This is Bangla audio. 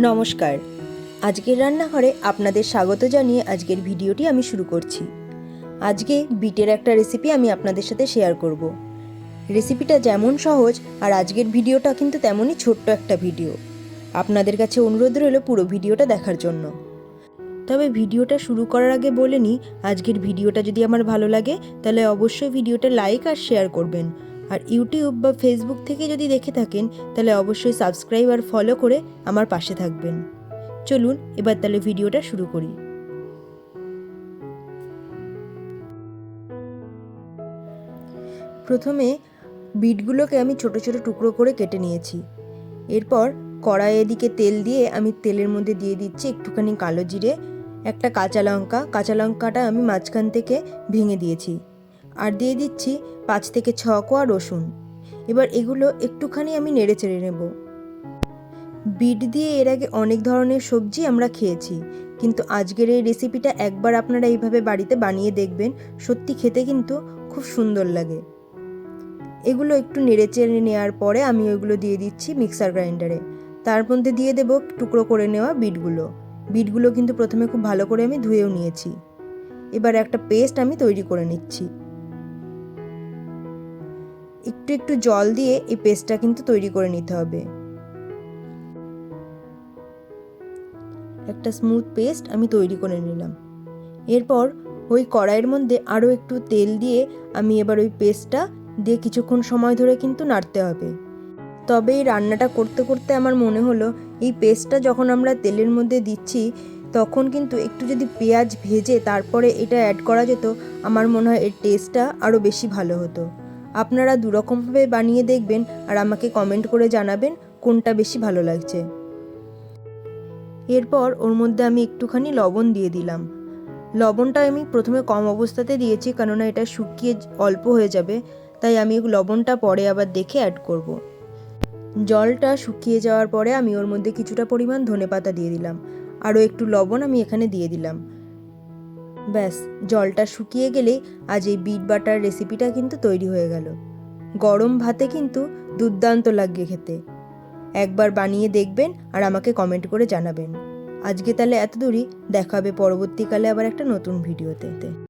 নমস্কার। আজকের রান্নাঘরে আপনাদের স্বাগত জানিয়ে আজকের ভিডিওটি আমি শুরু করছি। আজকে বিটের একটা রেসিপি আমি আপনাদের সাথে শেয়ার করব। রেসিপিটা যেমন সহজ আর আজকের ভিডিওটা কিন্তু তেমনই ছোট্ট একটা ভিডিও। আপনাদের কাছে অনুরোধ রইল পুরো ভিডিওটা দেখার জন্য। তবে ভিডিওটা শুরু করার আগে বলে নিই, আজকের ভিডিওটা যদি আমার ভালো লাগে তাহলে অবশ্যই ভিডিওটা লাইক আর শেয়ার করবেন। আর ইউটিউব বা ফেসবুক থেকে যদি দেখে থাকেন তাহলে অবশ্যই সাবস্ক্রাইব আর ফলো করে আমার পাশে থাকবেন। চলুন এবার তাহলে ভিডিওটা শুরু করি। প্রথমে বিটগুলোকে আমি ছোট ছোট টুকরো করে কেটে নিয়েছি। এরপর কড়াইয়ের দিকে তেল দিয়ে আমি তেলের মধ্যে দিয়ে দিচ্ছি একটুখানি কালো জিরে, একটা কাঁচা লঙ্কাটা আমি মাঝখান থেকে ভেঙে দিয়েছি, আর দিয়ে দিচ্ছি 5 থেকে 6 কোয়া রসুন। এবার এগুলো একটুখানি আমি নেড়ে চেড়ে নেব। বিট দিয়ে এর আগে অনেক ধরনের সবজি আমরা খেয়েছি, কিন্তু আজকের এই রেসিপিটা একবার আপনারা এইভাবে বাড়িতে বানিয়ে দেখবেন, সত্যি খেতে কিন্তু খুব সুন্দর লাগে। এগুলো একটু নেড়ে চেড়ে নেওয়ার পরে আমি ওইগুলো দিয়ে দিচ্ছি মিক্সার গ্রাইন্ডারে। তার মধ্যে দিয়ে দেবো টুকরো করে নেওয়া বিটগুলো কিন্তু প্রথমে খুব ভালো করে আমি ধুয়েও নিয়েছি। এবার একটা পেস্ট আমি তৈরি করে নিচ্ছি। একটু একটু জল দিয়ে এই পেস্টটা কিন্তু তৈরি করে নিতে হবে। একটা স্মুথ পেস্ট আমি তৈরি করে নিলাম। এরপর ওই কড়াইয়ের মধ্যে আরও একটু তেল দিয়ে আমি এবার ওই পেস্টটা দিয়ে কিছুক্ষণ সময় ধরে কিন্তু নাড়তে হবে। তবে এই রান্নাটা করতে করতে আমার মনে হলো এই পেস্টটা যখন আমরা তেলের মধ্যে দিচ্ছি তখন কিন্তু একটু যদি পেঁয়াজ ভেজে তারপরে এটা অ্যাড করা যেত, আমার মনে হয় এর টেস্টটা আরও বেশি ভালো হতো। আপনারা দুরকমভাবে বানিয়ে দেখবেন আর আমাকে কমেন্ট করে জানাবেন কোনটা বেশি ভালো লাগছে। এরপর ওর মধ্যে আমি একটুখানি লবণ দিয়ে দিলাম। লবণটা আমি প্রথমে কম অবস্থাতে দিয়েছি, কেননা এটা শুকিয়ে অল্প হয়ে যাবে, তাই আমি লবণটা পরে আবার দেখে অ্যাড করব। জলটা শুকিয়ে যাওয়ার পরে আমি ওর মধ্যে কিছুটা পরিমাণ ধনেপাতা দিয়ে দিলাম, আরও একটু লবণ আমি এখানে দিয়ে দিলাম। ব্যাস, জলটা শুকিয়ে গেলেই আজ এই বিট বাটার রেসিপিটা কিন্তু তৈরি হয়ে গেল। গরম ভাতে কিন্তু দুর্দান্ত লাগে খেতে। একবার বানিয়ে দেখবেন আর আমাকে কমেন্ট করে জানাবেন। আজকে তাহলে এত দূরই, দেখা হবে পরবর্তীকালে আবার একটা নতুন ভিডিওতে।